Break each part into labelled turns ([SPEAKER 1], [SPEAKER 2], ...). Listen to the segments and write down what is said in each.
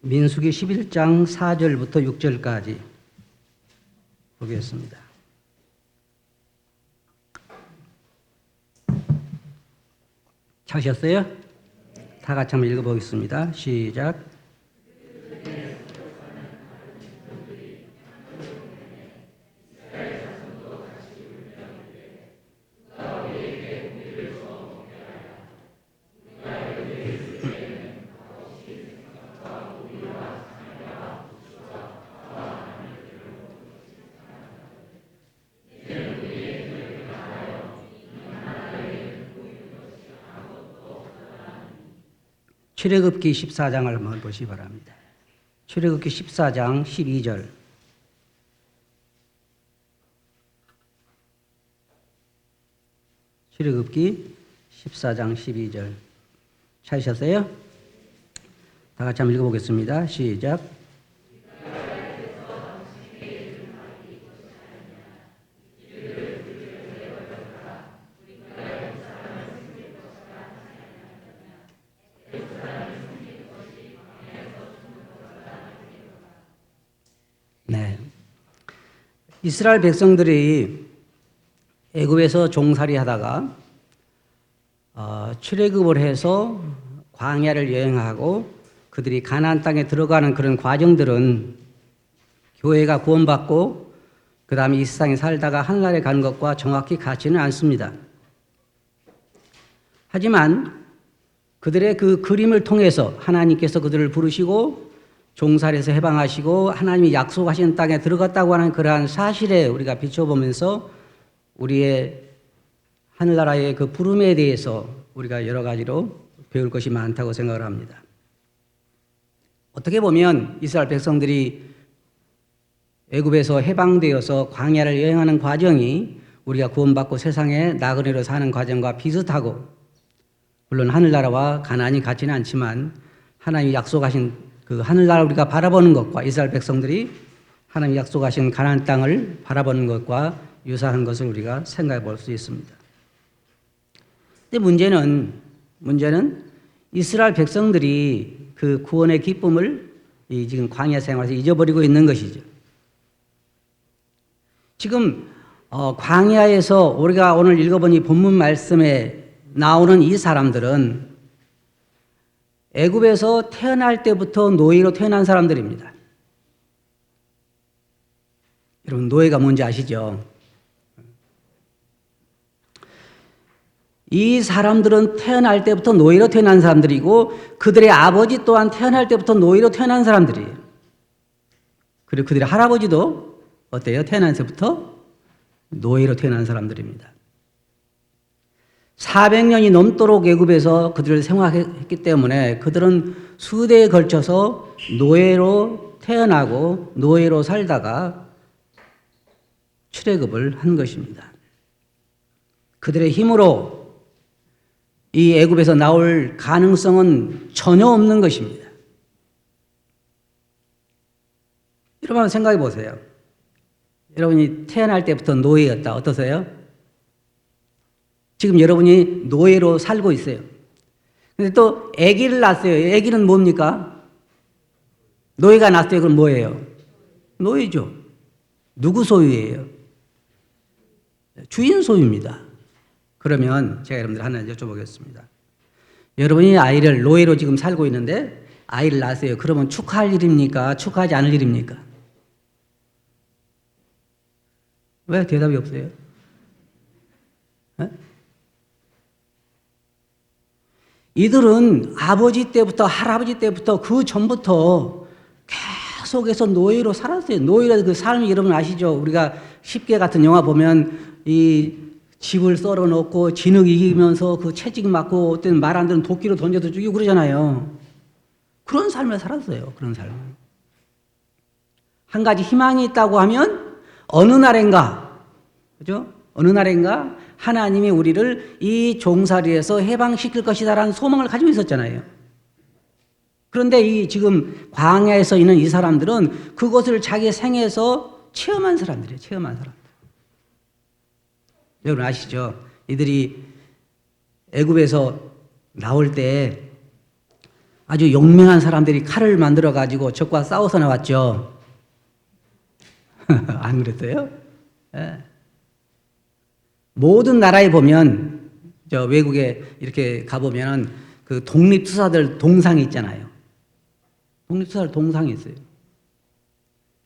[SPEAKER 1] 민수기 11장 4절부터 6절까지 보겠습니다. 찾으셨어요? 다 같이 한번 읽어보겠습니다. 시작. 출애굽기 14장을 한번 보시기 바랍니다. 출애굽기 14장 12절. 출애굽기 14장 12절. 찾으셨어요? 다 같이 한번 읽어보겠습니다. 시작. 네. 이스라엘 백성들이 애굽에서 종살이 하다가 출애굽을 해서 광야를 여행하고 그들이 가나안 땅에 들어가는 그런 과정들은 교회가 구원받고 그 다음에 이 세상에 살다가 하늘나라에 가는 것과 정확히 같지는 않습니다. 하지만 그들의 그 그림을 통해서 하나님께서 그들을 부르시고 종살이에서 해방하시고 하나님이 약속하신 땅에 들어갔다고 하는 그러한 사실에 우리가 비춰보면서 우리의 하늘나라의 그 부름에 대해서 우리가 여러 가지로 배울 것이 많다고 생각을 합니다. 어떻게 보면 이스라엘 백성들이 애굽에서 해방되어서 광야를 여행하는 과정이 우리가 구원받고 세상에 나그네로 사는 과정과 비슷하고, 물론 하늘나라와 가나안이 같지는 않지만 하나님이 약속하신 그 하늘나라 우리가 바라보는 것과 이스라엘 백성들이 하나님이 약속하신 가나안 땅을 바라보는 것과 유사한 것을 우리가 생각해 볼 수 있습니다. 근데 문제는 이스라엘 백성들이 그 구원의 기쁨을 이 지금 광야 생활에서 잊어버리고 있는 것이죠. 지금 광야에서 우리가 오늘 읽어본 이 본문 말씀에 나오는 이 사람들은 애굽에서 태어날 때부터 노예로 태어난 사람들입니다. 여러분, 노예가 뭔지 아시죠? 이 사람들은 태어날 때부터 노예로 태어난 사람들이고 그들의 아버지 또한 태어날 때부터 노예로 태어난 사람들이에요. 그리고 그들의 할아버지도 어때요? 태어날 때부터 노예로 태어난 사람들입니다. 400년이 넘도록 애굽에서 그들을 생활했기 때문에 그들은 수대에 걸쳐서 노예로 태어나고 노예로 살다가 출애굽을 한 것입니다. 그들의 힘으로 이 애굽에서 나올 가능성은 전혀 없는 것입니다. 여러분 한번 생각해 보세요. 여러분이 태어날 때부터 노예였다. 어떠세요? 지금 여러분이 노예로 살고 있어요. 근데 또 아기를 낳았어요. 아기는 뭡니까? 노예가 낳았어요. 그럼 뭐예요? 노예죠. 누구 소유예요? 주인 소유입니다. 그러면 제가 여러분들 하나 여쭤보겠습니다. 여러분이 아이를 노예로 지금 살고 있는데 아이를 낳았어요. 그러면 축하할 일입니까? 축하하지 않을 일입니까? 왜 대답이 없어요? 에? 이들은 아버지 때부터 할아버지 때부터 그 전부터 계속해서 노예로 살았어요. 노예라는 그 삶이 여러분 아시죠? 우리가 10개 같은 영화 보면 이 집을 썰어 놓고 진흙 이기면서 그 채찍 맞고 어떤 말 안 듣는 도끼로 던져서 죽이고 그러잖아요. 그런 삶을 살았어요. 그런 삶을. 한 가지 희망이 있다고 하면 어느 날인가, 그죠? 어느 날인가 하나님이 우리를 이 종살이에서 해방시킬 것이다라는 소망을 가지고 있었잖아요. 그런데 이 지금 광야에서 있는 이 사람들은 그것을 자기 생에서 체험한 사람들이에요. 체험한 사람들. 여러분 아시죠? 이들이 애굽에서 나올 때 아주 용맹한 사람들이 칼을 만들어 가지고 적과 싸워서 나왔죠. 안 그랬어요? 예. 모든 나라에 보면 저 외국에 이렇게 가보면 그 독립투사들 동상이 있잖아요. 독립투사들 동상이 있어요.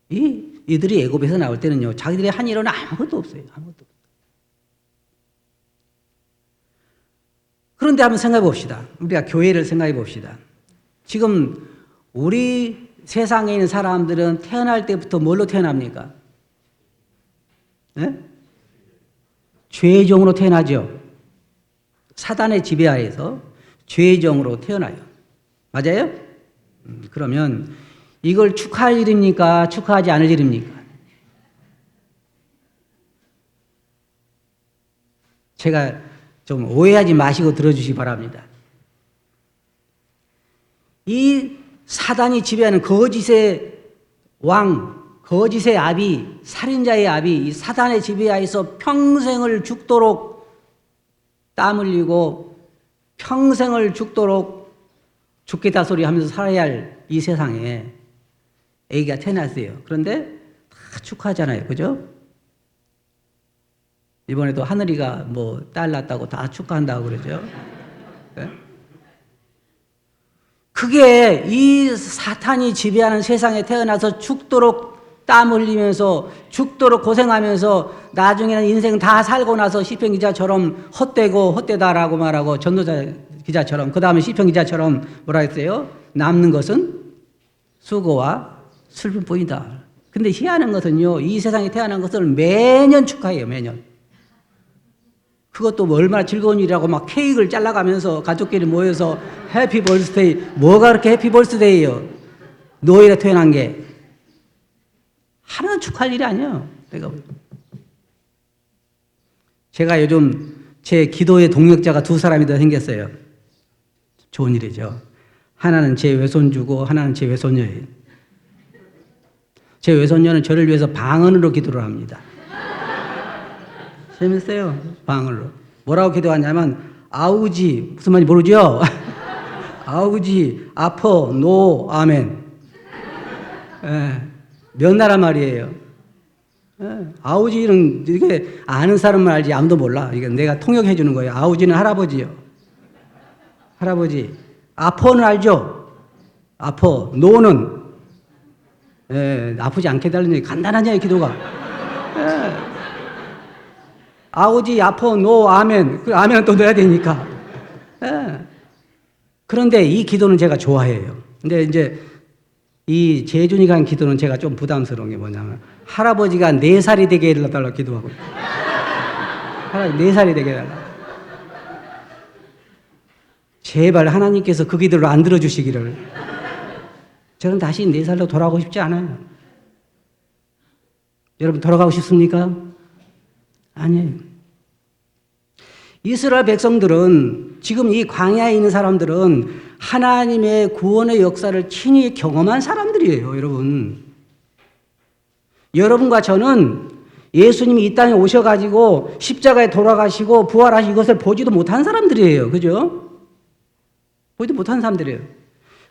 [SPEAKER 1] 이들이 애굽에서 나올 때는요, 자기들이 한 일은 아무것도 없어요. 아무것도 없어요. 그런데 한번 생각해 봅시다. 우리가 교회를 생각해 봅시다. 지금 우리 세상에 있는 사람들은 태어날 때부터 뭘로 태어납니까? 네? 죄의 종으로 태어나죠. 사단의 지배하에서 죄의 종으로 태어나요. 맞아요? 그러면 이걸 축하할 일입니까? 축하하지 않을 일입니까? 제가 좀 오해하지 마시고 들어주시기 바랍니다. 이 사단이 지배하는 거짓의 왕, 거짓의 아비, 살인자의 아비, 이 사단의 지배하에서 평생을 죽도록 땀 흘리고 평생을 죽도록 죽겠다 소리 하면서 살아야 할 이 세상에 애기가 태어났어요. 그런데 다 축하하잖아요. 그죠? 이번에도 하늘이가 뭐 딸 낳았다고 다 축하한다고 그러죠. 네? 그게 이 사탄이 지배하는 세상에 태어나서 죽도록 땀 흘리면서 죽도록 고생하면서 나중에는 인생 다 살고 나서 시편 기자처럼 헛되고 헛되다라고 말하고 전도자 기자처럼 그 다음에 시편 기자처럼 뭐라 했어요? 남는 것은 수고와 슬픔뿐이다. 근데 희한한 것은요, 이 세상에 태어난 것을 매년 축하해요. 매년. 그것도 뭐 얼마나 즐거운 일이라고 막 케이크를 잘라가면서 가족끼리 모여서 해피 벌스데이. 뭐가 그렇게 해피 벌스데이예요? 노예로 태어난 게. 하나는 축하할 일이 아니에요. 제가 요즘 제 기도의 동력자가 두 사람이 더 생겼어요. 좋은 일이죠. 하나는 제 외손주고 하나는 제 외손녀예요. 제 외손녀는 저를 위해서 방언으로 기도를 합니다. 재밌어요. 방언으로. 뭐라고 기도하냐면 아우지 무슨 말인지 모르죠? 아우지 아퍼 노 아멘. 예, 몇 나라 말이에요. 예, 아우지는 이게 아는 사람만 알지 아무도 몰라. 이게 내가 통역해 주는 거예요. 아우지는 할아버지요. 할아버지. 아퍼는 알죠? 아퍼. 노는 예, 아프지 않게 달라는 간단하냐 기도가. 예. 아우지 아퍼 노 아멘. 그 아멘은 또 넣어야 되니까. 예. 그런데 이 기도는 제가 좋아해요. 근데 이제 이 재준이가 한 기도는 제가 좀 부담스러운 게 뭐냐면 할아버지가 4살이 되게 해달라고 기도하고 있어요. 할아버지 4살이 되게 해달라고. 제발 하나님께서 그 기도를 안 들어주시기를. 저는 다시 4살로 돌아가고 싶지 않아요. 여러분 돌아가고 싶습니까? 아니에요. 이스라엘 백성들은 지금 이 광야에 있는 사람들은 하나님의 구원의 역사를 친히 경험한 사람들이에요. 여러분. 여러분과 저는 예수님이 이 땅에 오셔가지고 십자가에 돌아가시고 부활하신 이것을 보지도 못한 사람들이에요. 그죠? 보지도 못한 사람들이에요.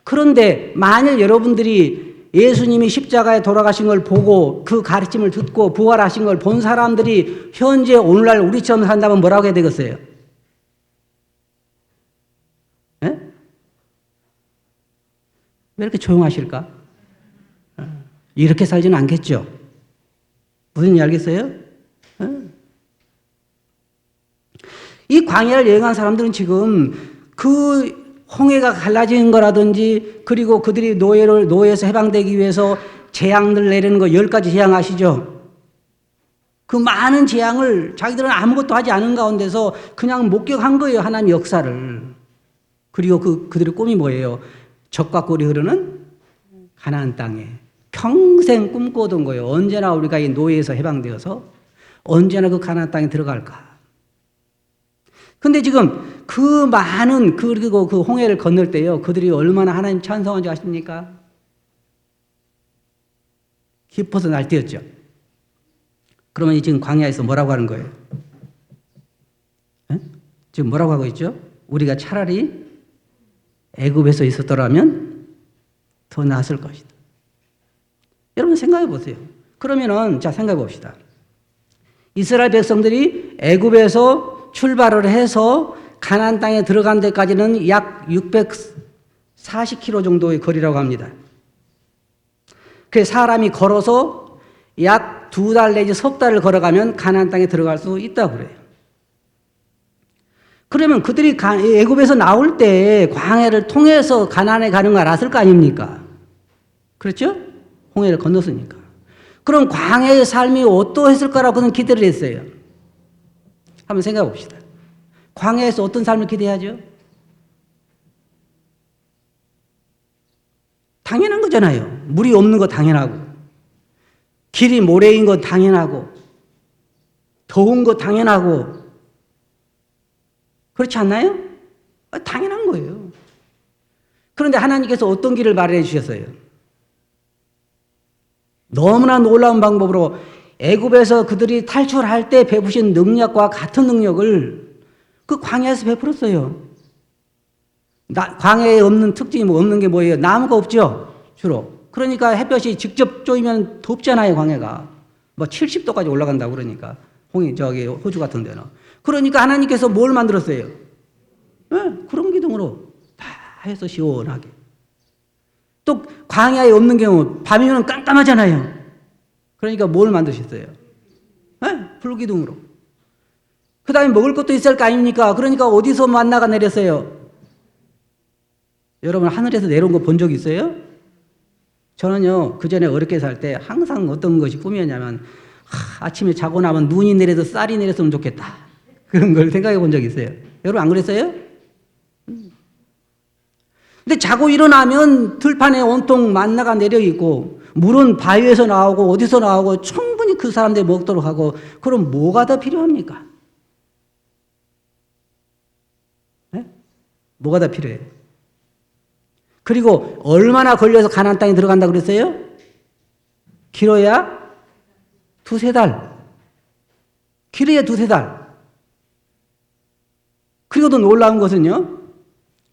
[SPEAKER 1] 그런데 만일 여러분들이 예수님이 십자가에 돌아가신 걸 보고 그 가르침을 듣고 부활하신 걸 본 사람들이 현재 오늘날 우리처럼 산다면 뭐라고 해야 되겠어요? 예? 왜 이렇게 조용하실까? 이렇게 살지는 않겠죠? 무슨 일 알겠어요? 이 광야를 여행한 사람들은 지금 그 홍해가 갈라지는 거라든지 그리고 그들이 노예에서 해방되기 위해서 재앙을 내리는 거 10가지 재앙 아시죠? 그 많은 재앙을 자기들은 아무것도 하지 않은 가운데서 그냥 목격한 거예요. 하나님 역사를. 그리고 그들의 꿈이 뭐예요? 적과 꿀이 흐르는 가나안 땅에 평생 꿈꿔던 거예요. 언제나 우리가 이 노예에서 해방되어서 언제나 그 가나안 땅에 들어갈까. 근데 지금 그 많은 그리고 그 홍해를 건널 때요. 그들이 얼마나 하나님 찬송한지 아십니까? 기뻐서 날뛰었죠. 그러면 지금 광야에서 뭐라고 하는 거예요? 에? 지금 뭐라고 하고 있죠? 우리가 차라리 애굽에서 있었더라면 더 나았을 것이다. 여러분 생각해 보세요. 그러면은 자 생각해 봅시다. 이스라엘 백성들이 애굽에서 출발을 해서 가나안 땅에 들어간 데까지는 약 640km 정도의 거리라고 합니다. 그 사람이 걸어서 약 2달 내지 석 달을 걸어가면 가나안 땅에 들어갈 수 있다고 그래요. 그러면 그들이 애굽에서 나올 때 광야를 통해서 가나안에 가는 거 알았을 거 아닙니까? 그렇죠? 홍해를 건넜으니까. 그럼 광야의 삶이 어떠했을까라고 그는 기대를 했어요. 한번 생각해 봅시다. 광야에서 어떤 삶을 기대하죠? 당연한 거잖아요. 물이 없는 거 당연하고, 길이 모래인 거 당연하고, 더운 거 당연하고, 그렇지 않나요? 당연한 거예요. 그런데 하나님께서 어떤 길을 마련해 주셨어요? 너무나 놀라운 방법으로 애굽에서 그들이 탈출할 때 베푸신 능력과 같은 능력을 그 광야에서 베풀었어요. 광야에 없는 특징이 없는 게 뭐예요? 나무가 없죠, 주로. 그러니까 햇볕이 직접 쬐면 덥잖아요, 광야가. 뭐 70도까지 올라간다고 그러니까. 호주 같은 데는. 그러니까 하나님께서 뭘 만들었어요? 네, 그런 기둥으로 다 해서 시원하게. 또 광야에 없는 경우 밤이면 깜깜하잖아요. 그러니까 뭘 만드셨어요? 네, 불기둥으로. 그 다음에 먹을 것도 있을 거 아닙니까? 그러니까 어디서 만나가 내렸어요? 여러분 하늘에서 내려온 거 본 적 있어요? 저는요 그전에 어렵게 살 때 항상 어떤 것이 꿈이었냐면 아침에 자고 나면 눈이 내려서 쌀이 내렸으면 좋겠다. 그런 걸 생각해 본 적 있어요. 여러분 안 그랬어요? 근데 자고 일어나면 들판에 온통 만나가 내려 있고 물은 바위에서 나오고 어디서 나오고 충분히 그 사람들이 먹도록 하고 그럼 뭐가 더 필요합니까? 네? 뭐가 더 필요해요? 그리고 얼마나 걸려서 가나안 땅에 들어간다고 그랬어요? 길어야 2-3달. 길어야 2-3달. 그리고 더 놀라운 것은요.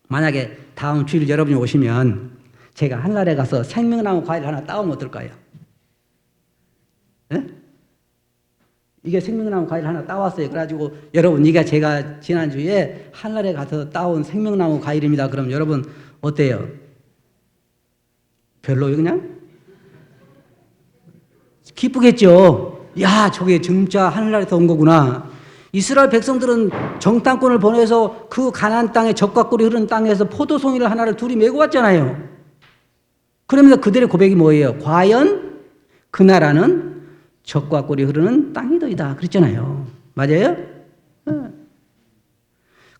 [SPEAKER 1] 만약에 다음 주일 여러분이 오시면 제가 한날에 가서 생명나무 과일 하나 따오면 어떨까요? 네? 이게 생명나무 과일 하나 따왔어요. 그래가지고 여러분 이게 제가 지난주에 한날에 가서 따온 생명나무 과일입니다. 그럼 여러분 어때요? 별로요 그냥? 기쁘겠죠. 야 저게 진짜 하늘나라에서 온 거구나. 이스라엘 백성들은 정탐꾼을 보내서 그 가나안 땅에 젖과 꿀이 흐르는 땅에서 포도송이를 하나를 둘이 메고 왔잖아요. 그러면서 그들의 고백이 뭐예요? 과연 그 나라는 젖과 꿀이 흐르는 땅이더이다. 그랬잖아요. 맞아요?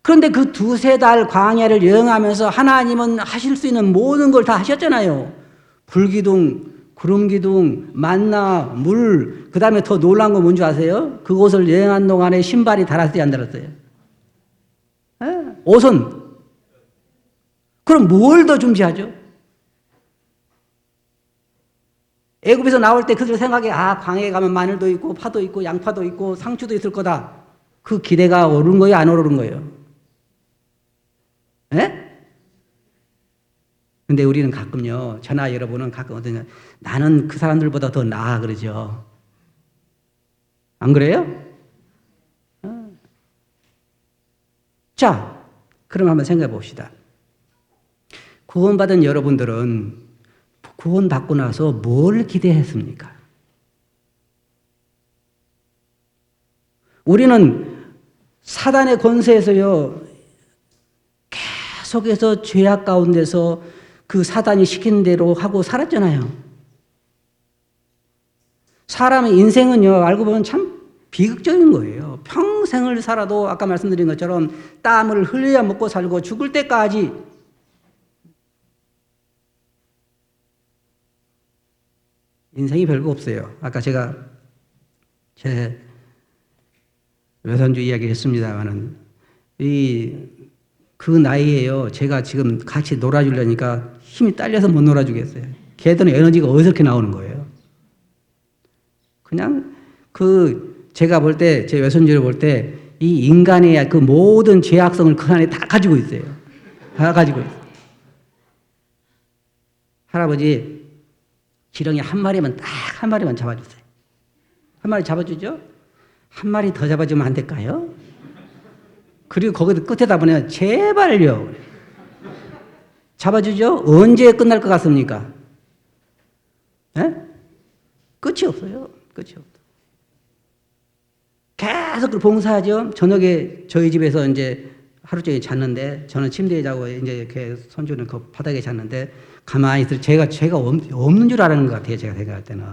[SPEAKER 1] 그런데 그 2-3달 광야를 여행하면서 하나님은 하실 수 있는 모든 걸 다 하셨잖아요. 불기둥, 구름기둥, 만나, 물, 그 다음에 더 놀라운 건 뭔지 아세요? 그곳을 여행한 동안에 신발이 닳았어요, 안 닳았어요? 옷은? 그럼 뭘 더 준비하죠? 애굽에서 나올 때 그들 생각에 광야에 가면 마늘도 있고 파도 있고 양파도 있고 상추도 있을 거다. 그 기대가 오른 거예요, 안 오른 거예요? 예? 근데 우리는 가끔요, 저나 여러분은 가끔 어떠냐, 나는 그 사람들보다 더 나아 그러죠. 안 그래요? 자, 그럼 한번 생각해 봅시다. 구원받은 여러분들은 구원받고 나서 뭘 기대했습니까? 우리는 사단의 권세에서요, 계속해서 죄악 가운데서 그 사단이 시킨 대로 하고 살았잖아요. 사람의 인생은요, 알고 보면 참 비극적인 거예요. 평생을 살아도 아까 말씀드린 것처럼 땀을 흘려야 먹고 살고 죽을 때까지 인생이 별거 없어요. 아까 제가 제 외손주 이야기를 했습니다만은 그 나이에요. 제가 지금 같이 놀아주려니까 힘이 딸려서 못 놀아주겠어요. 걔들은 에너지가 어디서 이렇게 나오는 거예요. 그냥 제가 볼 때, 제 외손주를 볼 때 이 인간의 그 모든 죄악성을 그 안에 다 가지고 있어요. 다 가지고 있어요. 할아버지 지렁이 한 마리만 딱 한 마리만 잡아주세요. 한 마리 잡아주죠? 한 마리 더 잡아주면 안 될까요? 그리고 거기 끝에다 보내요. 제발요. 잡아주죠? 언제 끝날 것 같습니까? 에? 끝이 없어요. 끝이 없어. 계속 봉사하죠. 저녁에 저희 집에서 이제 하루 종일 잤는데 저는 침대에 자고 이제 이렇게 손주는 그 바닥에 잤는데 가만히 있을 제가 없는 줄 아는 것 같아요. 제가 생각할 때는.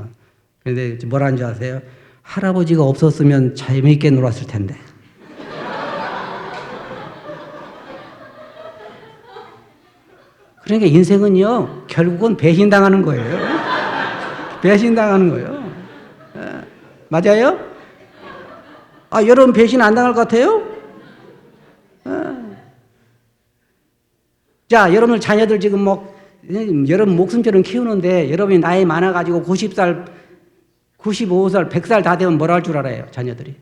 [SPEAKER 1] 그런데 뭐라는 줄 아세요? 할아버지가 없었으면 재미있게 놀았을 텐데. 그러니까 인생은요 결국은 배신당하는 거예요. 배신당하는 거예요. 맞아요? 아, 여러분 배신 안 당할 것 같아요? 자, 여러분 자녀들 지금 여러분 목숨처럼 키우는데 여러분이 나이 많아가지고 90살, 95살, 100살 다 되면 뭐라 할 줄 알아요, 자녀들이?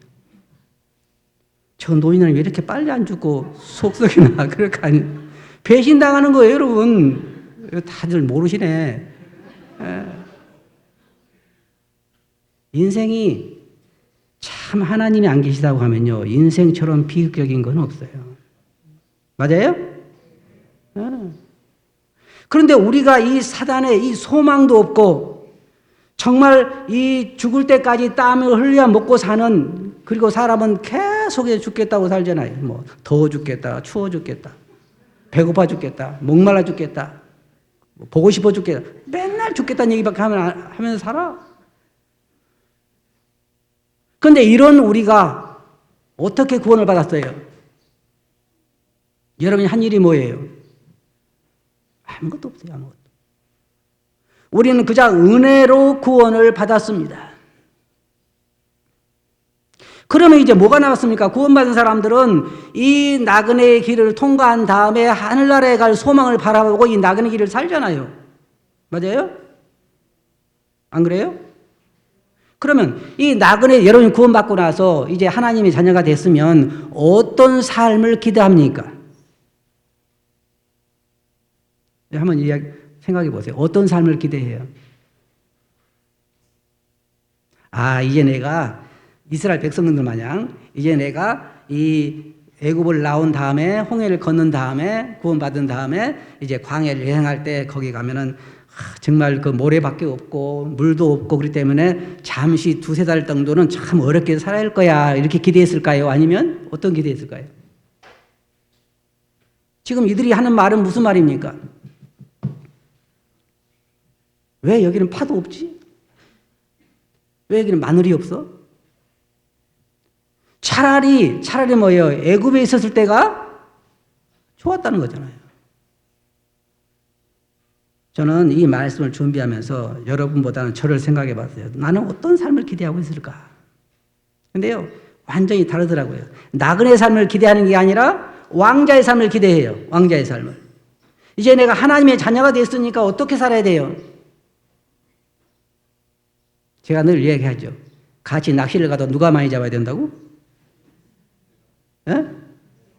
[SPEAKER 1] 저 노인은 왜 이렇게 빨리 안 죽고 속썩이나, 그렇게 아니. 배신당하는 거예요, 여러분. 다들 모르시네. 인생이 참 하나님이 안 계시다고 하면요, 인생처럼 비극적인 건 없어요. 맞아요? 그런데 우리가 이 사단의 이 소망도 없고 정말 이 죽을 때까지 땀을 흘려 먹고 사는, 그리고 사람은 계속 죽겠다고 살잖아요. 뭐 더워 죽겠다, 추워 죽겠다, 배고파 죽겠다, 목말라 죽겠다, 보고 싶어 죽겠다, 맨날 죽겠다는 얘기밖에 하면서 살아. 그런데 이런 우리가 어떻게 구원을 받았어요? 여러분이 한 일이 뭐예요? 아무것도 없어요. 아무것도. 우리는 그저 은혜로 구원을 받았습니다. 그러면 이제 뭐가 남았습니까? 구원받은 사람들은 이 나그네의 길을 통과한 다음에 하늘나라에 갈 소망을 바라보고 이 나그네 길을 살잖아요. 맞아요? 안 그래요? 그러면 이 나그네 여러분이 구원받고 나서 이제 하나님의 자녀가 됐으면 어떤 삶을 기대합니까? 한번 생각해 보세요. 어떤 삶을 기대해요? 아, 이제 내가 이스라엘 백성들 마냥 이제 내가 이 애굽을 나온 다음에 홍해를 건넌 다음에 구원받은 다음에 이제 광야를 여행할 때 거기 가면은 정말 그 모래밖에 없고 물도 없고 그렇기 때문에 잠시 2-3달 정도는 참 어렵게 살아야 할 거야, 이렇게 기대했을까요? 아니면 어떤 기대했을까요? 지금 이들이 하는 말은 무슨 말입니까? 왜 여기는 파도 없지? 왜 여기는 마늘이 없어? 차라리 뭐예요? 애굽에 있었을 때가 좋았다는 거잖아요. 저는 이 말씀을 준비하면서 여러분보다는 저를 생각해 봤어요. 나는 어떤 삶을 기대하고 있을까? 근데요, 완전히 다르더라고요. 나그네 삶을 기대하는 게 아니라 왕자의 삶을 기대해요. 왕자의 삶을. 이제 내가 하나님의 자녀가 됐으니까 어떻게 살아야 돼요? 제가 늘 이야기하죠. 같이 낚시를 가도 누가 많이 잡아야 된다고? 예?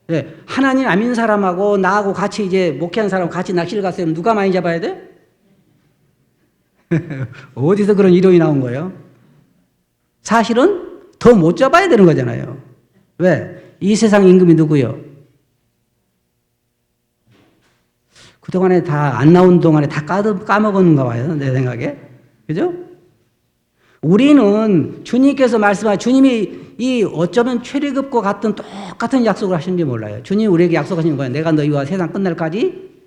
[SPEAKER 1] 네. 하나님 안 믿는 사람하고 나하고 같이 이제 목회하는 사람하고 같이 낚시를 갔으면 누가 많이 잡아야 돼? 어디서 그런 이론이 나온 거예요? 사실은 더 못 잡아야 되는 거잖아요. 왜? 이 세상 임금이 누구요? 그동안에 다 안 나온 동안에 다 까먹었는가 봐요. 내 생각에. 그죠? 우리는 주님께서 말씀하신, 주님이 이 어쩌면 최리급과 같은 똑같은 약속을 하시는지 몰라요. 주님이 우리에게 약속하시는 거예요. 내가 너희와 세상 끝날까지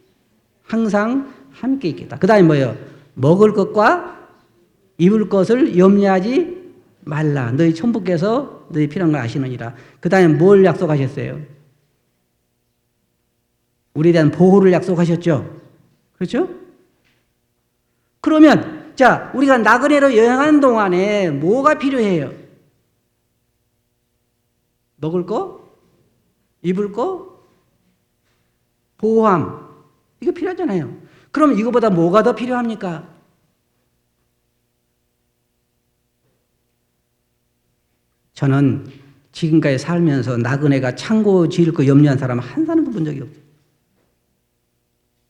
[SPEAKER 1] 항상 함께 있겠다. 그 다음에 뭐예요? 먹을 것과 입을 것을 염려하지 말라. 너희 천부께서 너희 필요한 걸 아시느니라. 그 다음에 뭘 약속하셨어요? 우리에 대한 보호를 약속하셨죠. 그렇죠? 그러면 자, 우리가 나그네로 여행하는 동안에 뭐가 필요해요? 먹을 거, 입을 거, 보호함. 이거 필요하잖아요. 그럼 이거보다 뭐가 더 필요합니까? 저는 지금까지 살면서 나그네가 창고 지을 거 염려한 사람 한 사람도 본 적이 없어요.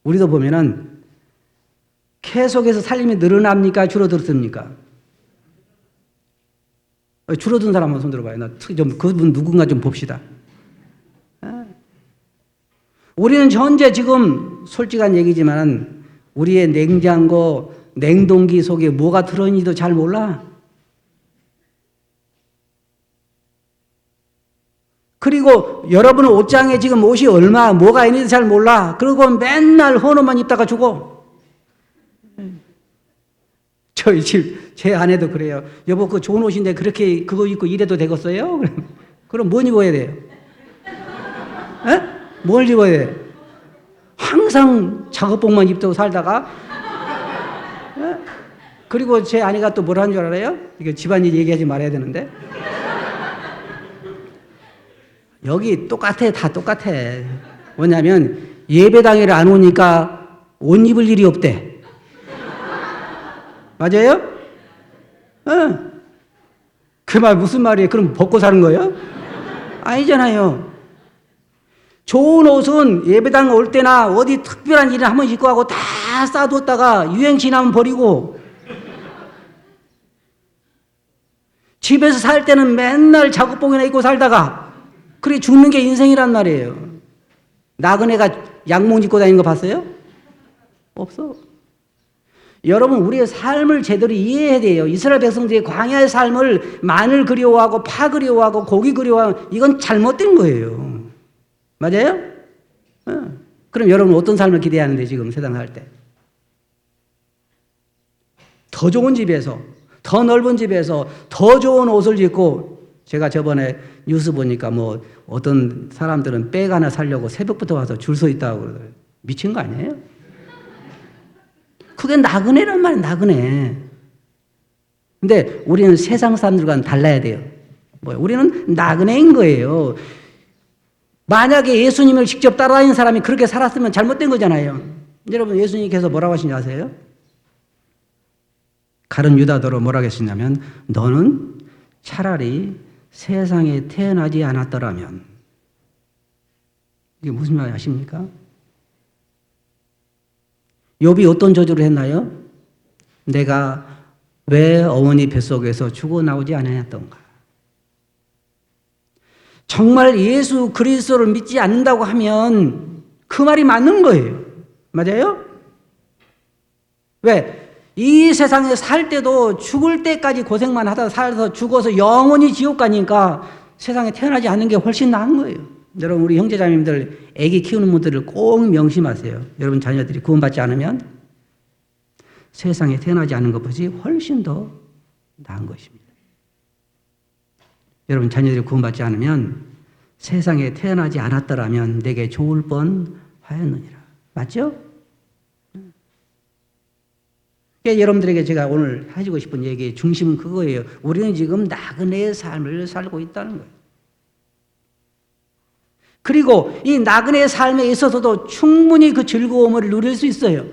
[SPEAKER 1] 우리도 보면은 계속해서 살림이 늘어납니까? 줄어들었습니까? 줄어든 사람 한번 손 들어봐요. 그분 누군가 좀 봅시다. 우리는 현재 지금 솔직한 얘기지만 우리의 냉장고, 냉동기 속에 뭐가 들어있는지도 잘 몰라. 그리고 여러분은 옷장에 지금 옷이 뭐가 있는지 잘 몰라. 그리고 맨날 헌옷만 입다가 죽어. 저희 집, 제 아내도 그래요. 여보, 그 좋은 옷인데 그렇게 그거 입고 일해도 되겠어요? 그럼 뭘 입어야 돼요? 에? 뭘 입어야 돼요? 항상 작업복만 입고 살다가, 에? 그리고 제 아내가 또 뭐라는 줄 알아요? 이거 집안일 얘기하지 말아야 되는데. 여기 똑같아, 다 똑같아. 뭐냐면 예배당에 안 오니까 옷 입을 일이 없대. 맞아요? 그 말 무슨 말이에요? 그럼 벗고 사는 거예요? 아니잖아요. 좋은 옷은 예배당 올 때나 어디 특별한 일을 한번 입고 하고 다 싸뒀다가 유행 지나면 버리고, 집에서 살 때는 맨날 작업복이나 입고 살다가 그래 죽는 게 인생이란 말이에요. 나그네가 양복 입고 다니는 거 봤어요? 없어. 여러분, 우리의 삶을 제대로 이해해야 돼요. 이스라엘 백성들의 광야의 삶을 마늘 그리워하고 파 그리워하고 고기 그리워하고, 이건 잘못된 거예요. 맞아요? 그럼 여러분 어떤 삶을 기대하는데 지금 세상 살 때? 더 좋은 집에서, 더 넓은 집에서, 더 좋은 옷을 입고, 제가 저번에 뉴스 보니까 뭐 어떤 사람들은 백 하나 사려고 새벽부터 와서 줄 서 있다고 그러더라고요. 미친 거 아니에요? 그게 나그네란 말이에요, 나그네. 근데 우리는 세상 사람들과는 달라야 돼요. 우리는 나그네인 거예요. 만약에 예수님을 직접 따라다니는 사람이 그렇게 살았으면 잘못된 거잖아요. 여러분, 예수님께서 뭐라고 하시는지 아세요? 가룟 유다더러 뭐라고 하시냐면, 너는 차라리 세상에 태어나지 않았더라면. 이게 무슨 말 아십니까? 욥이 어떤 저주를 했나요? 내가 왜 어머니 뱃속에서 죽어나오지 않았던가. 정말 예수 그리스도를 믿지 않는다고 하면 그 말이 맞는 거예요. 맞아요? 왜? 이 세상에 살 때도 죽을 때까지 고생만 하다 살아서 죽어서 영원히 지옥 가니까 세상에 태어나지 않는 게 훨씬 나은 거예요. 여러분, 우리 형제자매님들 애기 키우는 분들을 꼭 명심하세요. 여러분 자녀들이 구원받지 않으면 세상에 태어나지 않은 것보다 훨씬 더 나은 것입니다. 여러분 자녀들이 구원받지 않으면 세상에 태어나지 않았더라면 내게 좋을 뻔하였느니라. 맞죠? 여러분들에게 제가 오늘 해주고 싶은 얘기의 중심은 그거예요. 우리는 지금 나그네의 삶을 살고 있다는 거예요. 그리고 이 나그네의 삶에 있어서도 충분히 그 즐거움을 누릴 수 있어요.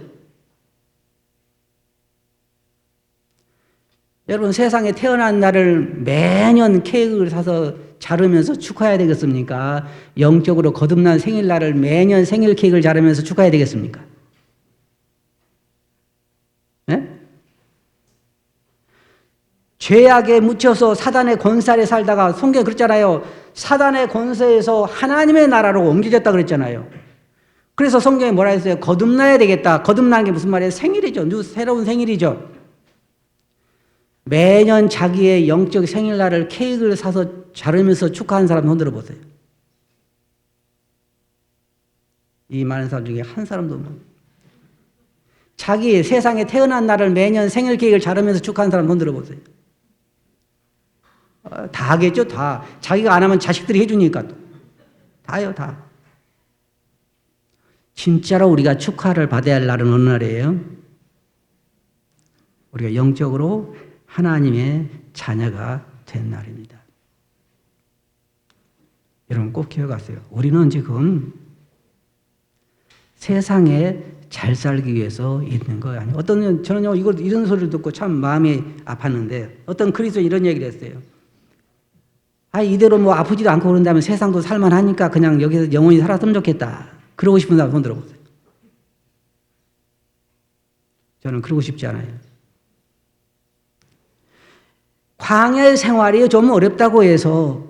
[SPEAKER 1] 여러분, 세상에 태어난 날을 매년 케이크를 사서 자르면서 축하해야 되겠습니까? 영적으로 거듭난 생일날을 매년 생일 케이크를 자르면서 축하해야 되겠습니까? 네? 죄악에 묻혀서 사단의 권세 아래 살다가 성경에 그랬잖아요. 사단의 권세에서 하나님의 나라로 옮겨졌다 그랬잖아요. 그래서 성경에 뭐라 했어요? 거듭나야 되겠다. 거듭나는 게 무슨 말이에요? 생일이죠. 새로운 생일이죠. 매년 자기의 영적 생일날을 케이크를 사서 자르면서 축하하는 사람 손 들어보세요. 이 많은 사람 중에 한 사람도 없는. 자기 세상에 태어난 날을 매년 생일 케이크를 자르면서 축하하는 사람 손 들어보세요. 다 하겠죠, 다. 자기가 안 하면 자식들이 해주니까 또. 다요, 다. 진짜로 우리가 축하를 받아야 할 날은 어느 날이에요? 우리가 영적으로 하나님의 자녀가 된 날입니다. 여러분 꼭 기억하세요. 우리는 지금 세상에 잘 살기 위해서 있는 거 아니에요. 저는요, 이런 소리를 듣고 참 마음이 아팠는데, 어떤 그리스도인이 이런 얘기를 했어요. 이대로 뭐 아프지도 않고 그런다면 세상도 살만하니까 그냥 여기서 영원히 살았으면 좋겠다. 그러고 싶은 사람 손 들어보세요. 저는 그러고 싶지 않아요. 광야의 생활이 좀 어렵다고 해서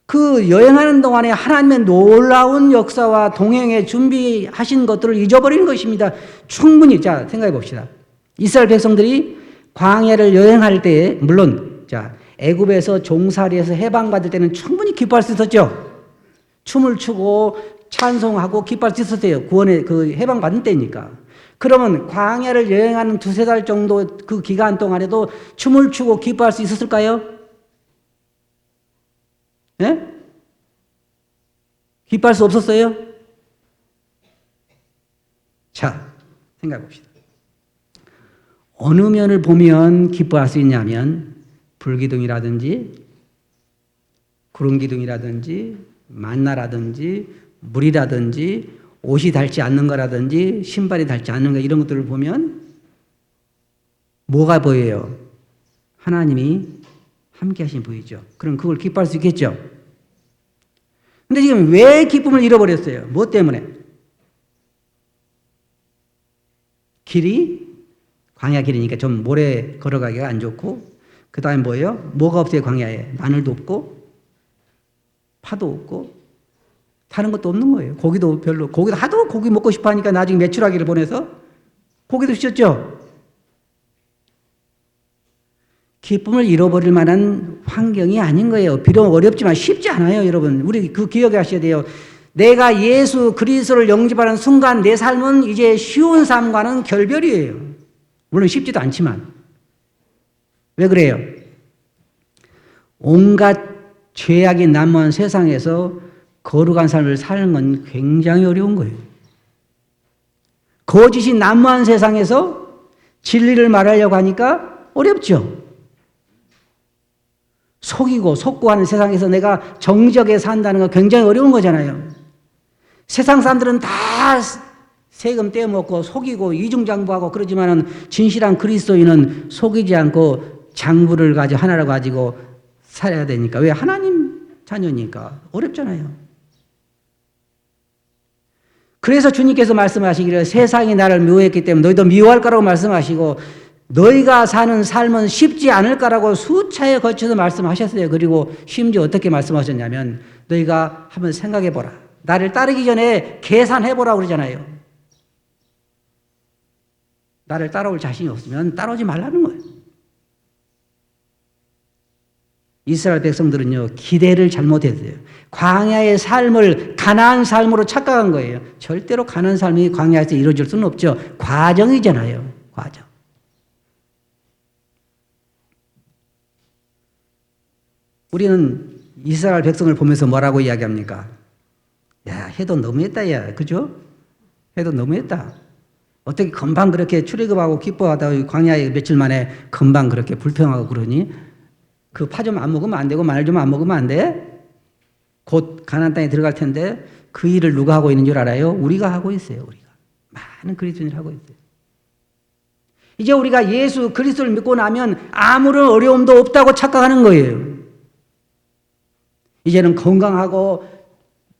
[SPEAKER 1] 그 여행하는 동안에 하나님의 놀라운 역사와 동행에 준비하신 것들을 잊어버리는 것입니다. 충분히, 자, 생각해 봅시다. 이스라엘 백성들이 광야를 여행할 때, 물론, 자, 애굽에서 종살이에서 해방받을 때는 충분히 기뻐할 수 있었죠. 춤을 추고 찬송하고 기뻐할 수 있었어요. 구원의 그 해방받은 때니까. 그러면 광야를 여행하는 두세 달 정도 그 기간 동안에도 춤을 추고 기뻐할 수 있었을까요? 예? 기뻐할 수 없었어요? 자, 생각해 봅시다. 어느 면을 보면 기뻐할 수 있냐면 불기둥이라든지 구름기둥이라든지 만나라든지 물이라든지 옷이 닳지 않는 거라든지 신발이 닳지 않는 거 이런 것들을 보면 뭐가 보여요? 하나님이 함께 하신 보이죠. 그럼 그걸 기뻐할 수 있겠죠. 근데 지금 왜 기쁨을 잃어버렸어요? 뭐 때문에? 길이 광야 길이니까 좀 모래 걸어가기가 안 좋고 그 다음에 뭐예요? 뭐가 없어요 광야에? 마늘도 없고 파도 없고 타는 것도 없는 거예요. 고기도 별로, 고기도 하도 고기 먹고 싶어 하니까 나중에 메추라기를 보내서 고기도 주셨죠. 기쁨을 잃어버릴 만한 환경이 아닌 거예요. 비록 어렵지만 쉽지 않아요, 여러분. 우리 그 기억에 하셔야 돼요. 내가 예수 그리스도를 영접하는 순간 내 삶은 이제 쉬운 삶과는 결별이에요. 물론 쉽지도 않지만. 왜 그래요? 온갖 죄악이 난무한 세상에서 거룩한 삶을 사는 건 굉장히 어려운 거예요. 거짓이 난무한 세상에서 진리를 말하려고 하니까 어렵죠. 속고 하는 세상에서 내가 정직하게 산다는 건 굉장히 어려운 거잖아요. 세상 사람들은 다 세금 떼어먹고 속이고 이중장부하고 그러지만은 진실한 그리스도인은 속이지 않고 장부를 가지고 하나를 가지고 살아야 되니까. 왜? 하나님 자녀니까. 어렵잖아요. 그래서 주님께서 말씀하시기를 세상이 나를 미워했기 때문에 너희도 미워할 거라고 말씀하시고 너희가 사는 삶은 쉽지 않을 거라고 수차에 걸쳐서 말씀하셨어요. 그리고 심지어 어떻게 말씀하셨냐면 너희가 한번 생각해 보라. 나를 따르기 전에 계산해 보라고 그러잖아요. 나를 따라올 자신이 없으면 따라오지 말라는 거예요. 이스라엘 백성들은요, 기대를 잘못했어요. 광야의 삶을 가나안 삶으로 착각한 거예요. 절대로 가나안 삶이 광야에서 이루어질 수는 없죠. 과정이잖아요. 과정. 우리는 이스라엘 백성을 보면서 뭐라고 이야기합니까? 야, 해도 너무했다, 야. 그죠? 해도 너무했다. 어떻게 금방 그렇게 출애굽하고 기뻐하다 광야에 며칠 만에 금방 그렇게 불평하고 그러니? 그 파 좀 안 먹으면 안 되고 마늘 좀 안 먹으면 안 돼? 곧 가나안 땅에 들어갈 텐데 그 일을 누가 하고 있는 줄 알아요? 우리가 하고 있어요. 우리가. 많은 그리스도인을 하고 있어요. 이제 우리가 예수 그리스도를 믿고 나면 아무런 어려움도 없다고 착각하는 거예요. 이제는 건강하고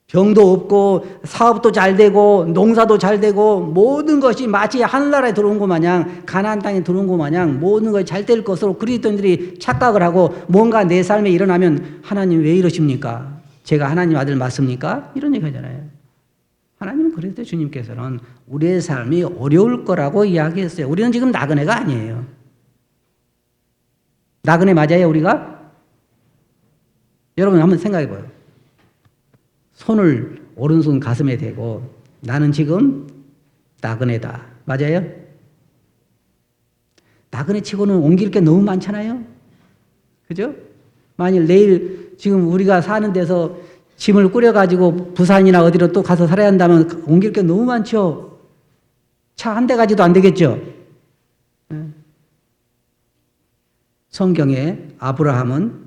[SPEAKER 1] 병도 없고 사업도 잘 되고 농사도 잘 되고 모든 것이 마치 하늘나라에 들어온 것 마냥 가나안 땅에 들어온 것 마냥 모든 것이 잘 될 것으로 그리스도인들이 착각을 하고 뭔가 내 삶에 일어나면 하나님 왜 이러십니까? 제가 하나님 아들 맞습니까? 이런 얘기 하잖아요. 하나님은 그랬어요. 주님께서는 우리의 삶이 어려울 거라고 이야기했어요. 우리는 지금 나그네가 아니에요. 나그네 맞아요 우리가? 여러분 한번 생각해 봐요. 손을 오른손 가슴에 대고 나는 지금 나그네다. 맞아요? 나그네 치고는 옮길 게 너무 많잖아요. 그죠? 만일 내일 지금 우리가 사는 데서 짐을 꾸려가지고 부산이나 어디로 또 가서 살아야 한다면 옮길 게 너무 많죠. 차 한 대 가지도 안 되겠죠. 성경에 아브라함은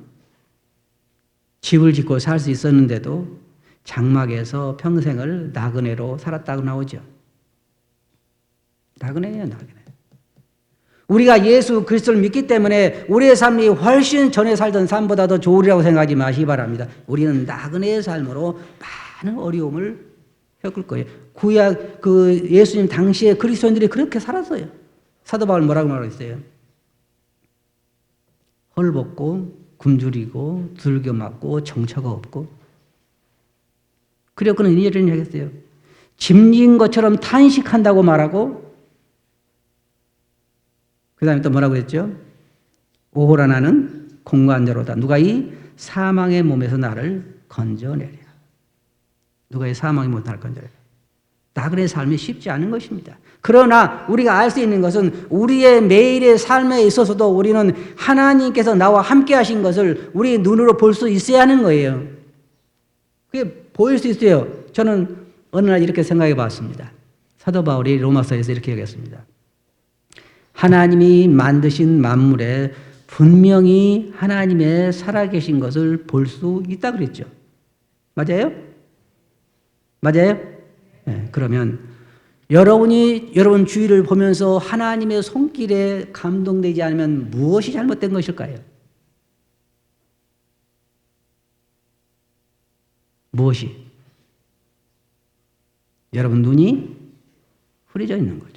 [SPEAKER 1] 집을 짓고 살 수 있었는데도 장막에서 평생을 나그네로 살았다고 나오죠. 나그네예요, 나그네. 우리가 예수 그리스도를 믿기 때문에 우리의 삶이 훨씬 전에 살던 삶보다 더 좋으리라고 생각하지 마시기 바랍니다. 우리는 나그네의 삶으로 많은 어려움을 겪을 거예요. 구약 그 예수님 당시에 그리스도인들이 그렇게 살았어요. 사도 바울 뭐라고 말했어요? 헐벗고 굶주리고 두들겨 맞고 정처가 없고. 그리고 그는 이런 얘기 했어요. 짐진 것처럼 탄식한다고 말하고, 그 다음에 또 뭐라고 했죠? 오호라 나는 공관자로다. 누가 이 사망의 몸에서 나를 건져내랴. 누가 이 사망의 몸에서 나를 건져내랴. 나그네 삶이 쉽지 않은 것입니다. 그러나 우리가 알 수 있는 것은 우리의 매일의 삶에 있어서도 우리는 하나님께서 나와 함께 하신 것을 우리 눈으로 볼 수 있어야 하는 거예요. 그게 보일 수 있어요. 저는 어느 날 이렇게 생각해 봤습니다. 사도 바울이 로마서에서 이렇게 얘기했습니다. 하나님이 만드신 만물에 분명히 하나님의 살아계신 것을 볼 수 있다 그랬죠. 맞아요? 맞아요? 네, 그러면 여러분이 여러분 주위를 보면서 하나님의 손길에 감동되지 않으면 무엇이 잘못된 것일까요? 무엇이? 여러분 눈이 흐려져 있는 거죠.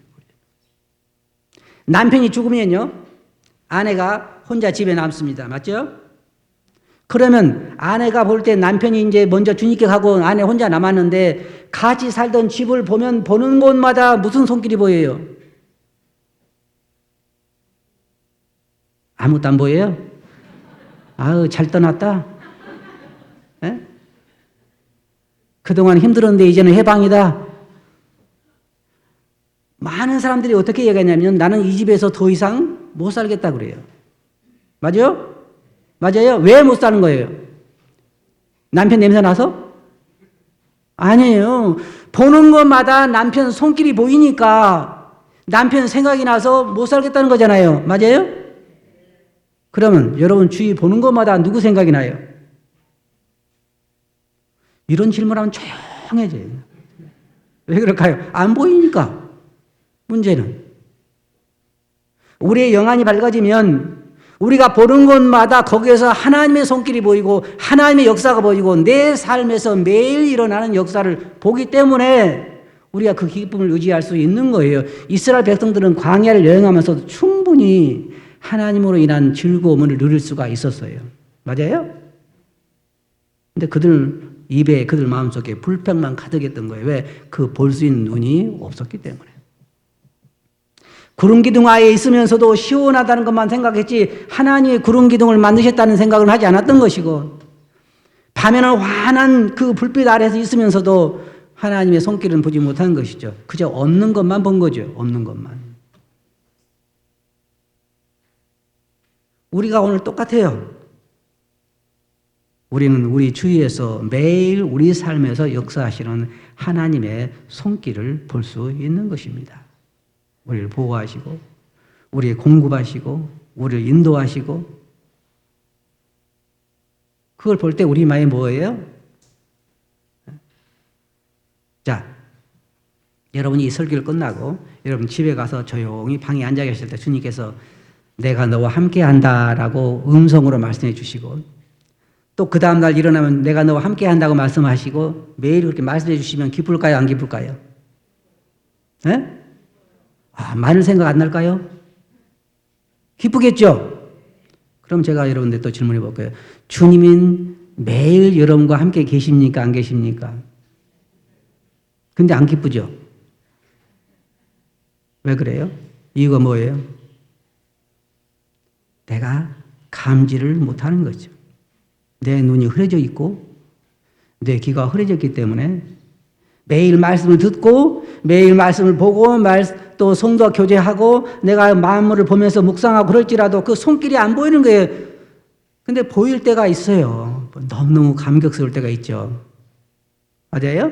[SPEAKER 1] 남편이 죽으면요, 아내가 혼자 집에 남습니다. 맞죠? 그러면 아내가 볼 때 남편이 이제 먼저 주님께 가고 아내 혼자 남았는데 같이 살던 집을 보면 보는 곳마다 무슨 손길이 보여요? 아무것도 안 보여요? 아우, 잘 떠났다. 에? 그동안 힘들었는데 이제는 해방이다. 많은 사람들이 어떻게 얘기하냐면 나는 이 집에서 더 이상 못 살겠다 그래요. 맞아요? 맞아요? 왜 못 사는 거예요? 남편 냄새 나서? 아니에요. 보는 것마다 남편 손길이 보이니까 남편 생각이 나서 못 살겠다는 거잖아요. 맞아요? 그러면 여러분 주위 보는 것마다 누구 생각이 나요? 이런 질문하면 조용해져요. 왜 그럴까요? 안 보이니까. 문제는 우리의 영안이 밝아지면 우리가 보는 곳마다 거기에서 하나님의 손길이 보이고 하나님의 역사가 보이고 내 삶에서 매일 일어나는 역사를 보기 때문에 우리가 그 기쁨을 유지할 수 있는 거예요. 이스라엘 백성들은 광야를 여행하면서도 충분히 하나님으로 인한 즐거움을 누릴 수가 있었어요. 맞아요? 근데 그들 입에 그들 마음속에 불평만 가득했던 거예요. 왜? 그 볼 수 있는 눈이 없었기 때문에. 구름 기둥 아래에 있으면서도 시원하다는 것만 생각했지 하나님의 구름 기둥을 만드셨다는 생각은 하지 않았던 것이고, 밤에는 환한 그 불빛 아래에서 있으면서도 하나님의 손길은 보지 못한 것이죠. 그저 없는 것만 본 거죠. 없는 것만. 우리가 오늘 똑같아요. 우리는 우리 주위에서 매일 우리 삶에서 역사하시는 하나님의 손길을 볼 수 있는 것입니다. 우리를 보호하시고 우리를 공급하시고 우리를 인도하시고, 그걸 볼 때 우리 마음이 뭐예요? 자, 여러분이 이 설교를 끝나고 여러분 집에 가서 조용히 방에 앉아 계실 때 주님께서 내가 너와 함께 한다라고 음성으로 말씀해 주시고, 또 그 다음날 일어나면 내가 너와 함께 한다고 말씀하시고 매일 그렇게 말씀해 주시면 기쁠까요? 안 기쁠까요? 네? 많은 생각 안 날까요? 기쁘겠죠? 그럼 제가 여러분들 또 질문해 볼게요. 주님은 매일 여러분과 함께 계십니까? 안 계십니까? 근데 안 기쁘죠? 왜 그래요? 이유가 뭐예요? 내가 감지를 못하는 거죠. 내 눈이 흐려져 있고 내 귀가 흐려졌기 때문에 매일 말씀을 듣고 매일 말씀을 보고 또 성도와 교제하고 내가 만물을 보면서 묵상하고 그럴지라도 그 손길이 안 보이는 거예요. 근데 보일 때가 있어요. 너무너무 감격스러울 때가 있죠. 맞아요?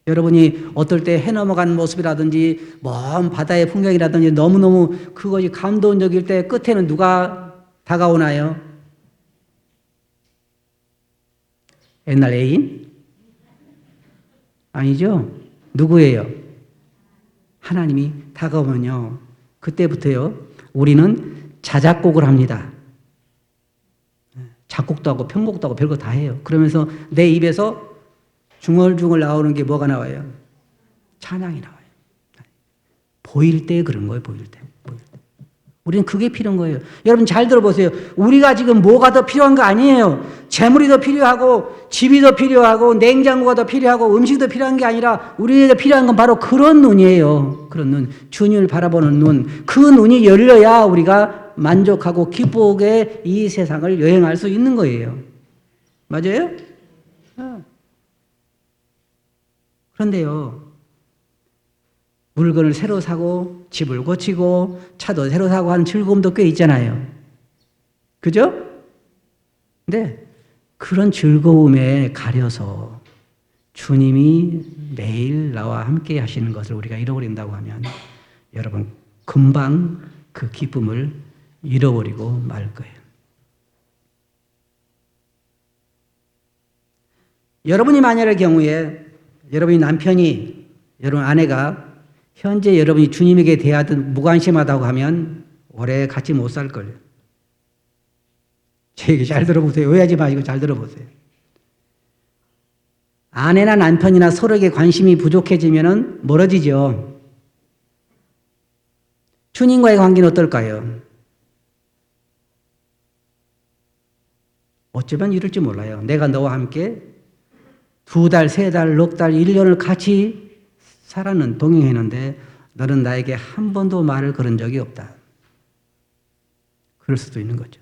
[SPEAKER 1] 여러분이 어떨 때 해 넘어가는 모습이라든지 먼 바다의 풍경이라든지 너무너무 그것이 감동적일 때 끝에는 누가 다가오나요? 옛날 애인? 아니죠. 누구예요? 하나님이 다가오면요, 그때부터요 우리는 자작곡을 합니다. 작곡도 하고 편곡도 하고 별거 다 해요. 그러면서 내 입에서 중얼중얼 나오는 게 뭐가 나와요? 찬양이 나와요. 보일 때 그런 거예요. 보일 때. 우리는 그게 필요한 거예요. 여러분 잘 들어보세요. 우리가 지금 뭐가 더 필요한 거 아니에요. 재물이 더 필요하고 집이 더 필요하고 냉장고가 더 필요하고 음식이 더 필요한 게 아니라 우리에게 필요한 건 바로 그런 눈이에요. 그런 눈. 주님을 바라보는 눈. 그 눈이 열려야 우리가 만족하고 기쁘게 이 세상을 여행할 수 있는 거예요. 맞아요? 그런데요. 물건을 새로 사고 집을 고치고 차도 새로 사고 하는 즐거움도 꽤 있잖아요. 그죠? 근데 그런 즐거움에 가려서 주님이 매일 나와 함께 하시는 것을 우리가 잃어버린다고 하면 여러분 금방 그 기쁨을 잃어버리고 말 거예요. 여러분이 만약의 경우에 여러분이 남편이 여러분 아내가 현재 여러분이 주님에게 대하듯 무관심하다고 하면 오래 같이 못 살 거예요. 제 얘기 잘 들어보세요. 오해하지 마시고 잘 들어보세요. 아내나 남편이나 서로에게 관심이 부족해지면 멀어지죠. 주님과의 관계는 어떨까요? 어쩌면 이럴지 몰라요. 내가 너와 함께 2달, 3달, 넉 달, 1년을 같이 살아는 동행했는데 너는 나에게 한 번도 말을 걸은 적이 없다. 그럴 수도 있는 거죠.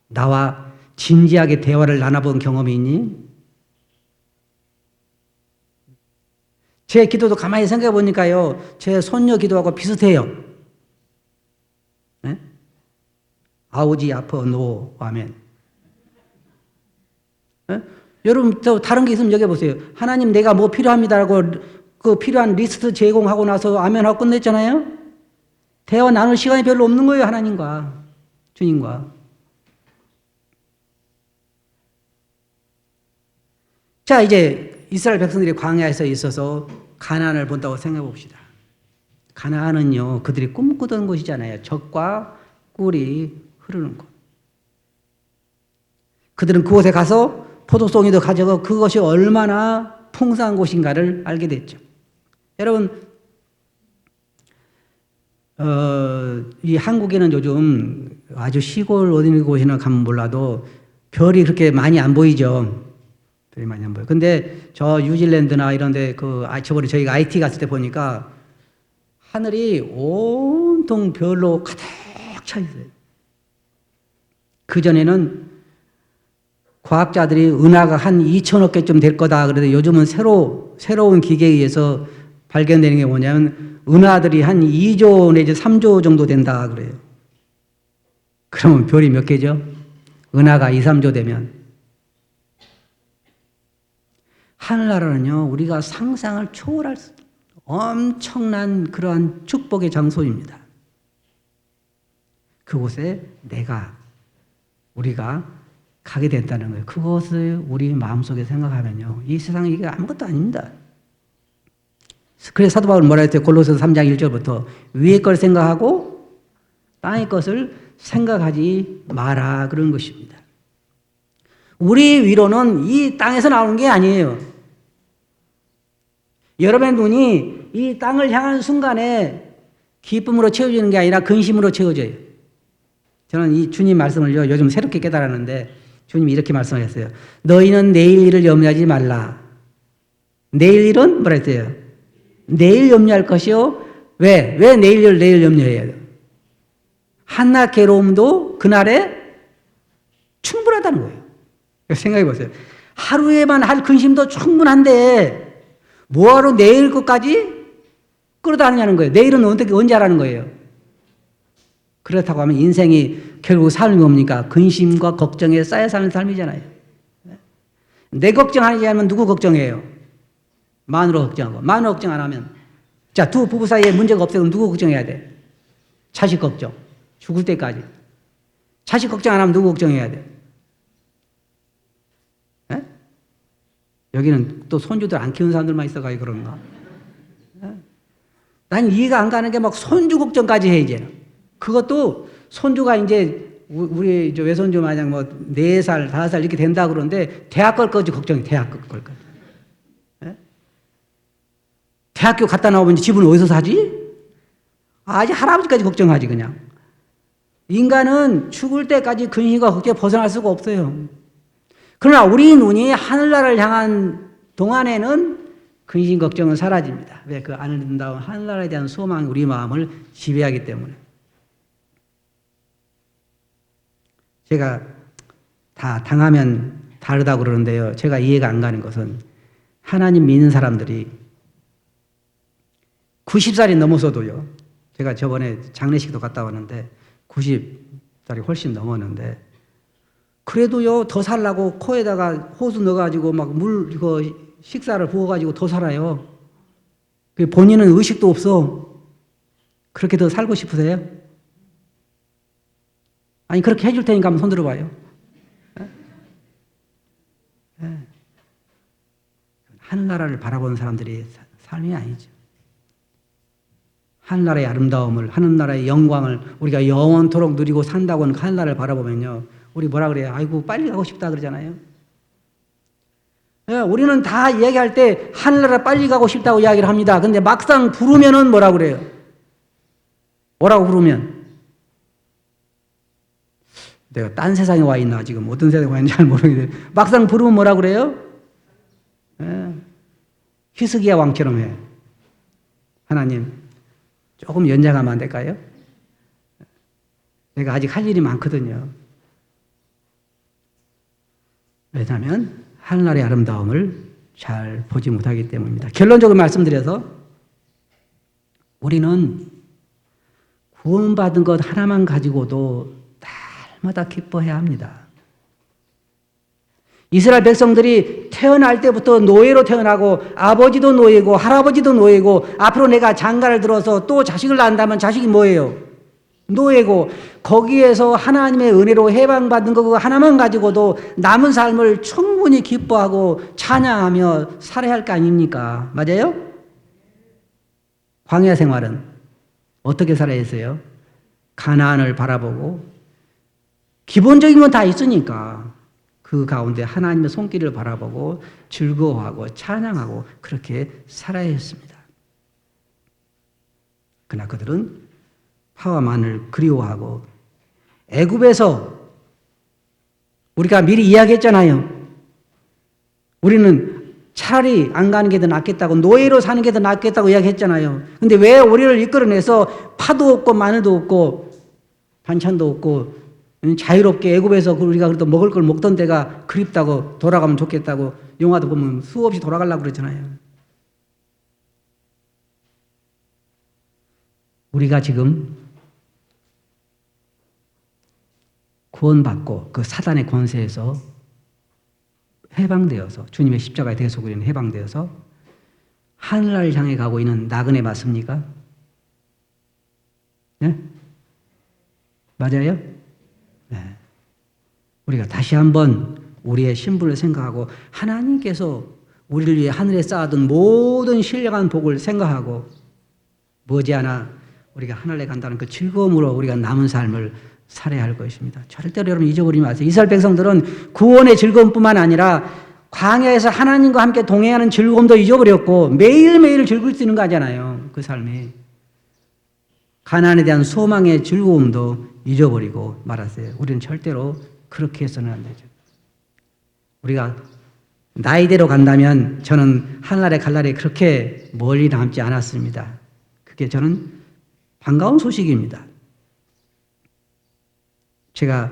[SPEAKER 1] 나와 진지하게 대화를 나눠본 경험이 있니? 제 기도도 가만히 생각해 보니까요. 제 손녀 기도하고 비슷해요. 네? 아우지 아퍼 노 아멘. 네? 여러분 또 다른 게 있으면 여겨보세요. 하나님 내가 뭐 필요합니다라고 그 필요한 리스트 제공하고 나서 아멘하고 끝냈잖아요. 대화 나눌 시간이 별로 없는 거예요. 하나님과 주님과. 자 이제 이스라엘 백성들이 광야에서 있어서 가나안을 본다고 생각해 봅시다. 가나안은요 그들이 꿈꾸던 곳이잖아요. 젖과 꿀이 흐르는 곳. 그들은 그곳에 가서 포도송이도 가져가 그것이 얼마나 풍성한 곳인가를 알게 됐죠. 여러분, 이 한국에는 요즘 아주 시골 어디 곳이나 가면 몰라도 별이 그렇게 많이 안 보이죠. 별이 많이 안 보여요. 근데 저 뉴질랜드나 이런 데 저번에 저희가 IT 갔을 때 보니까 하늘이 온통 별로 가득 차 있어요. 그전에는 과학자들이 은하가 한 2천억 개쯤 될 거다. 그런데 요즘은 새로운 기계에 의해서 발견되는 게 뭐냐면 은하들이 한 2조 내지 3조 정도 된다 그래요. 그러면 별이 몇 개죠? 은하가 2, 3조 되면. 하늘나라는요, 우리가 상상을 초월할 엄청난 그러한 축복의 장소입니다. 그곳에 우리가 가게 된다는 거예요. 그것을 우리 마음속에 생각하면요. 이 세상에 이게 아무것도 아닙니다. 그래서 사도 바울은 뭐라 했어요? 골로새서 3장 1절부터 위의 걸 생각하고 땅의 것을 생각하지 마라 그런 것입니다. 우리 위로는 이 땅에서 나오는 게 아니에요. 여러분의 눈이 이 땅을 향하는 순간에 기쁨으로 채워지는 게 아니라 근심으로 채워져요. 저는 이 주님 말씀을요 요즘 새롭게 깨달았는데 주님이 이렇게 말씀하셨어요. 너희는 내일 일을 염려하지 말라. 내일 일은 뭐라 했어요? 내일 염려할 것이요. 왜 내일 일을 내일 염려해요? 한낱 괴로움도 그날에 충분하다는 거예요. 생각해 보세요. 하루에만 할 근심도 충분한데 뭐하러 내일 것까지 끌어다니냐는 거예요. 내일은 언제 하라는 거예요. 그렇다고 하면 인생이 결국 삶이 뭡니까? 근심과 걱정에 쌓여 사는 삶이잖아요. 내 걱정하지 않으면 누구 걱정해요? 마누라 걱정하고. 마누라 걱정 안 하면 자, 두 부부 사이에 문제가 없어도 누구 걱정해야 돼? 자식 걱정. 죽을 때까지. 자식 걱정 안 하면 누구 걱정해야 돼? 네? 여기는 또 손주들 안 키우는 사람들만 있어가지고 그런가? 네? 난 이해가 안 가는 게 막 손주 걱정까지 해, 이제는. 그것도 손주가 이제 우리 외손주 마냥 4살, 5살 이렇게 된다 그러는데 대학 걸까지 걱정해. 대학 걸까지. 네? 대학교 갔다 나오면 집은 어디서 사지? 아직 할아버지까지 걱정하지 그냥. 인간은 죽을 때까지 근심과 걱정에 벗어날 수가 없어요. 그러나 우리 눈이 하늘나라를 향한 동안에는 근심 걱정은 사라집니다. 왜? 그 아름다운 하늘나라에 대한 소망이 우리 마음을 지배하기 때문에. 제가 다 당하면 다르다고 그러는데요. 제가 이해가 안 가는 것은 하나님 믿는 사람들이 90살이 넘어서도요. 제가 저번에 장례식도 갔다 왔는데 90살이 훨씬 넘었는데 그래도요 더 살라고 코에다가 호수 넣어가지고 막 물 이거 식사를 부어가지고 더 살아요. 본인은 의식도 없어. 그렇게 더 살고 싶으세요? 아니 그렇게 해줄 테니까 한번 손 들어봐요. 하늘나라를 바라보는 사람들이 삶이 아니죠. 하늘나라의 아름다움을, 하늘나라의 영광을 우리가 영원토록 누리고 산다고 하는 하늘나라를 바라보면요. 우리 뭐라 그래요? 아이고 빨리 가고 싶다 그러잖아요. 우리는 다 이야기할 때 하늘나라 빨리 가고 싶다고 이야기를 합니다. 근데 막상 부르면은 뭐라 그래요? 뭐라고 부르면? 내가 딴 세상에 와 있나 지금 어떤 세상에 와 있는지 잘 모르겠는데 막상 부르면 뭐라 그래요? 히스기야 왕처럼 해. 하나님 조금 연장하면 안 될까요? 내가 아직 할 일이 많거든요. 왜냐하면 하늘나라의 아름다움을 잘 보지 못하기 때문입니다. 결론적으로 말씀드려서 우리는 구원받은 것 하나만 가지고도 날마다 기뻐해야 합니다. 이스라엘 백성들이 태어날 때부터 노예로 태어나고 아버지도 노예고 할아버지도 노예고 앞으로 내가 장가를 들어서 또 자식을 낳는다면 자식이 뭐예요? 노예고 거기에서 하나님의 은혜로 해방받은 거 그거 하나만 가지고도 남은 삶을 충분히 기뻐하고 찬양하며 살아야 할 거 아닙니까? 맞아요? 광야 생활은 어떻게 살아야 했어요? 가나안을 바라보고 기본적인 건 다 있으니까 그 가운데 하나님의 손길을 바라보고 즐거워하고 찬양하고 그렇게 살아야 했습니다. 그러나 그들은 파와 마늘 그리워하고 애굽에서 우리가 미리 이야기했잖아요. 우리는 차라리 안 가는 게 더 낫겠다고 노예로 사는 게 더 낫겠다고 이야기했잖아요. 근데 왜 우리를 이끌어내서 파도 없고 마늘도 없고 반찬도 없고 자유롭게 애굽에서 우리가 그래도 먹을 걸 먹던 데가 그립다고 돌아가면 좋겠다고 영화도 보면 수없이 돌아가려고 그러잖아요. 우리가 지금 구원받고 그 사단의 권세에서 해방되어서 주님의 십자가의 대속으로 해방되어서 하늘나라를 향해 가고 있는 나그네 맞습니까? 네? 맞아요? 네. 우리가 다시 한번 우리의 신분을 생각하고 하나님께서 우리를 위해 하늘에 쌓아둔 모든 신령한 복을 생각하고 머지않아 우리가 하늘에 간다는 그 즐거움으로 우리가 남은 삶을 살아야 할 것입니다. 절대로 여러분 잊어버리지 마세요. 이스라엘 백성들은 구원의 즐거움뿐만 아니라 광야에서 하나님과 함께 동행하는 즐거움도 잊어버렸고 매일매일 즐길 수 있는 거 아니잖아요. 그 삶이. 가나안에 대한 소망의 즐거움도 잊어버리고 말았어요. 우리는 절대로 그렇게 해서는 안 되죠. 우리가 나이대로 간다면 저는 하늘나라에 갈 날이 그렇게 멀리 남지 않았습니다. 그게 저는 반가운 소식입니다. 제가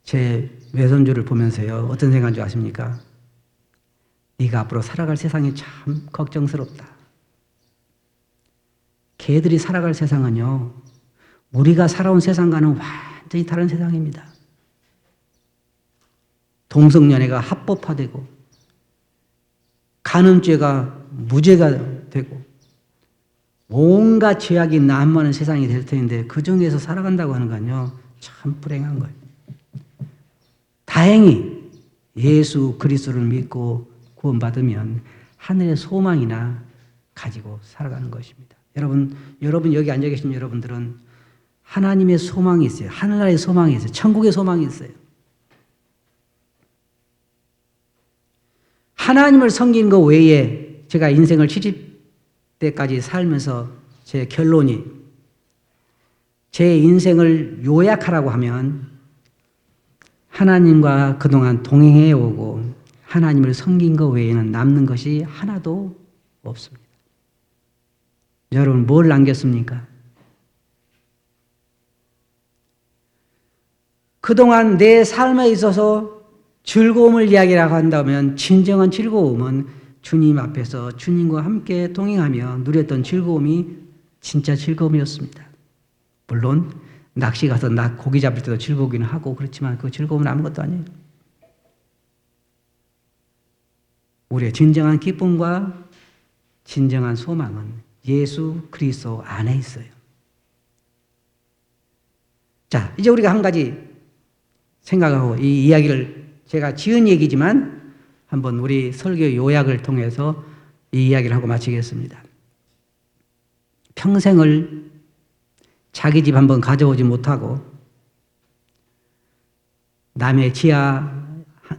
[SPEAKER 1] 제 외손주를 보면서요. 어떤 생각인 줄 아십니까? 네가 앞으로 살아갈 세상이 참 걱정스럽다. 걔들이 살아갈 세상은요. 우리가 살아온 세상과는 완전히 다른 세상입니다. 동성연애가 합법화되고 간음죄가 무죄가 되고 온갖 죄악이 난무하는 세상이 될 텐데 그 중에서 살아간다고 하는 건요. 참 불행한 거예요. 다행히 예수 그리스도를 믿고 구원받으면 하늘의 소망이나 가지고 살아가는 것입니다. 여러분 여기 앉아 계신 여러분들은 하나님의 소망이 있어요. 하늘나라의 소망이 있어요. 천국의 소망이 있어요. 하나님을 섬기는 것 외에 제가 인생을 때까지 살면서 제 결론이, 제 인생을 요약하라고 하면 하나님과 그동안 동행해 오고 하나님을 섬긴 것 외에는 남는 것이 하나도 없습니다. 여러분, 뭘 남겼습니까? 그동안 내 삶에 있어서 즐거움을 이야기라고 한다면 진정한 즐거움은 주님 앞에서 주님과 함께 동행하며 누렸던 즐거움이 진짜 즐거움이었습니다. 물론 낚시 가서 고기 잡을 때도 즐거우기는 하고 그렇지만 그 즐거움은 아무것도 아니에요. 우리의 진정한 기쁨과 진정한 소망은 예수 그리스도 안에 있어요. 자, 이제 우리가 한 가지 생각하고 이 이야기를 제가 지은 얘기지만 한번 우리 설교 요약을 통해서 이 이야기를 하고 마치겠습니다. 평생을 자기 집 한번 가져오지 못하고 남의 지하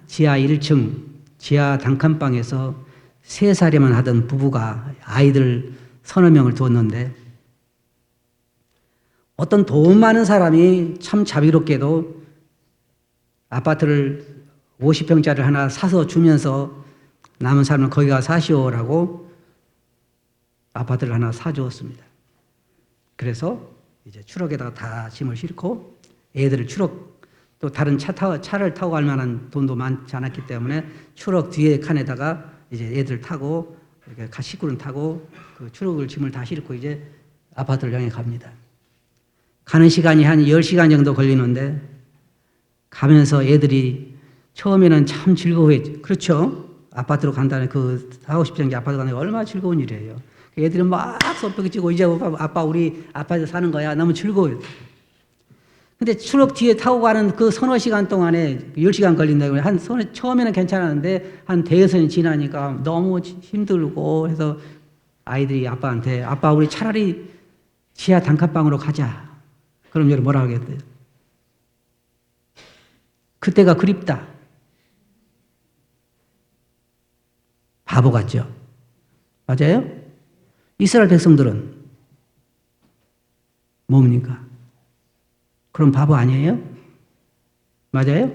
[SPEAKER 1] 1층 지하 단칸방에서 3살에만 하던 부부가 아이들 서너 명을 두었는데 어떤 돈 많은 사람이 참 자비롭게도 아파트를 50평짜리를 하나 사서 주면서 남은 사람은 거기 가서 사시오라고 아파트를 하나 사주었습니다. 그래서 이제 추럭에다가 다 짐을 싣고 애들을 추럭, 또 다른 차를 타고 갈 만한 돈도 많지 않았기 때문에 추럭 뒤에 칸에다가 이제 애들 타고 식구는 타고 그 추럭을 짐을 다 싣고 이제 아파트를 향해 갑니다. 가는 시간이 한 10시간 정도 걸리는데 가면서 애들이 처음에는 참 즐거워했죠. 그렇죠? 아파트로 간다는 그 40, 50평짜리 아파트 가는 게 얼마나 즐거운 일이에요. 애들은 막 손뼉이 치고 이제 아빠 우리 아파트에 사는 거야. 너무 즐거워요. 근데 추럭 뒤에 타고 가는 그 서너 시간 동안에 10시간 걸린다고 처음에는 괜찮았는데 한 대여선이 지나니까 너무 힘들고 해서 아이들이 아빠한테 아빠 우리 차라리 지하 단칸방으로 가자. 그럼 여러분 뭐라 하겠어요? 그때가 그립다. 바보 같죠? 맞아요? 이스라엘 백성들은 뭡니까? 그럼 바보 아니에요? 맞아요?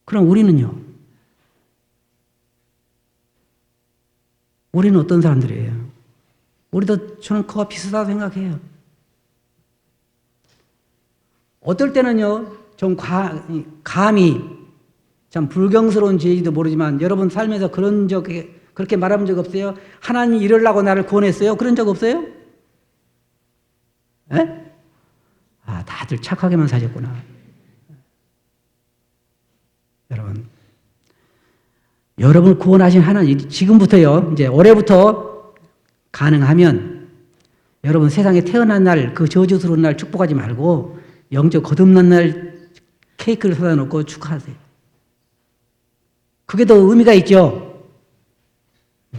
[SPEAKER 1] 그럼 우리는요? 우리는 어떤 사람들이에요? 우리도 저는 그와 비슷하다고 생각해요. 어떨 때는요, 좀 감히 참 불경스러운지도 모르지만 여러분 삶에서 그렇게 말한 적 없어요? 하나님이 이러려고 나를 구원했어요? 그런 적 없어요? 에? 아, 다들 착하게만 사셨구나. 여러분을 구원하신 하나님, 지금부터요, 이제 올해부터 가능하면 여러분 세상에 태어난 날, 그 저주스러운 날 축복하지 말고 영적 거듭난 날 케이크를 사다 놓고 축하하세요. 그게 더 의미가 있죠?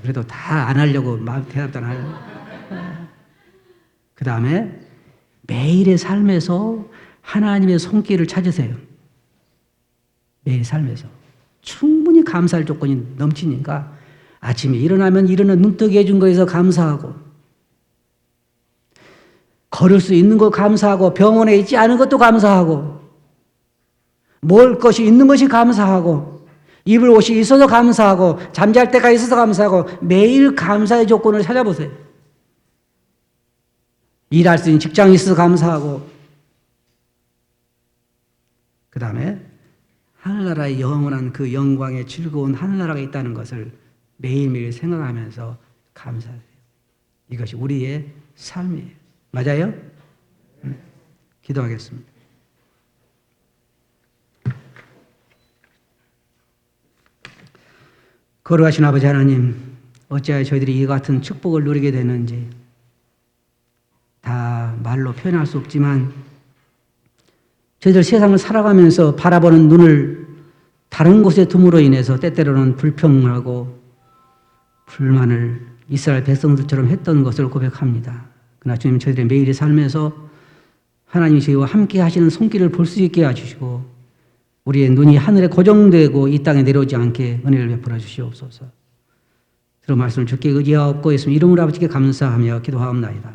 [SPEAKER 1] 그래도 다 안 하려고 대답도 안 하려고. 그 다음에 매일의 삶에서 하나님의 손길을 찾으세요. 매일 삶에서. 충분히 감사할 조건이 넘치니까 아침에 일어나면 일어나 눈뜨게 해준 거에서 감사하고 걸을 수 있는 거 감사하고 병원에 있지 않은 것도 감사하고 먹을 것이 있는 것이 감사하고 입을 옷이 있어서 감사하고 잠잘 때가 있어서 감사하고 매일 감사의 조건을 찾아보세요. 일할 수 있는 직장이 있어서 감사하고 그 다음에 하늘나라의 영원한 그 영광의 즐거운 하늘나라가 있다는 것을 매일매일 생각하면서 감사하세요. 이것이 우리의 삶이에요. 맞아요? 기도하겠습니다. 거룩하신 아버지 하나님, 어찌하여 저희들이 이 같은 축복을 누리게 되는지 다 말로 표현할 수 없지만 저희들 세상을 살아가면서 바라보는 눈을 다른 곳에 둠으로 인해서 때때로는 불평하고 불만을 이스라엘 백성들처럼 했던 것을 고백합니다. 그러나 주님 저희들의 매일의 삶에서 하나님이 저희와 함께 하시는 손길을 볼 수 있게 해주시고 우리의 눈이 하늘에 고정되고 이 땅에 내려오지 않게 은혜를 베풀어 주시옵소서. 들은 말씀을 주께 의지하옵고 예수님 이름으로 아버지께 감사하며 기도하옵나이다.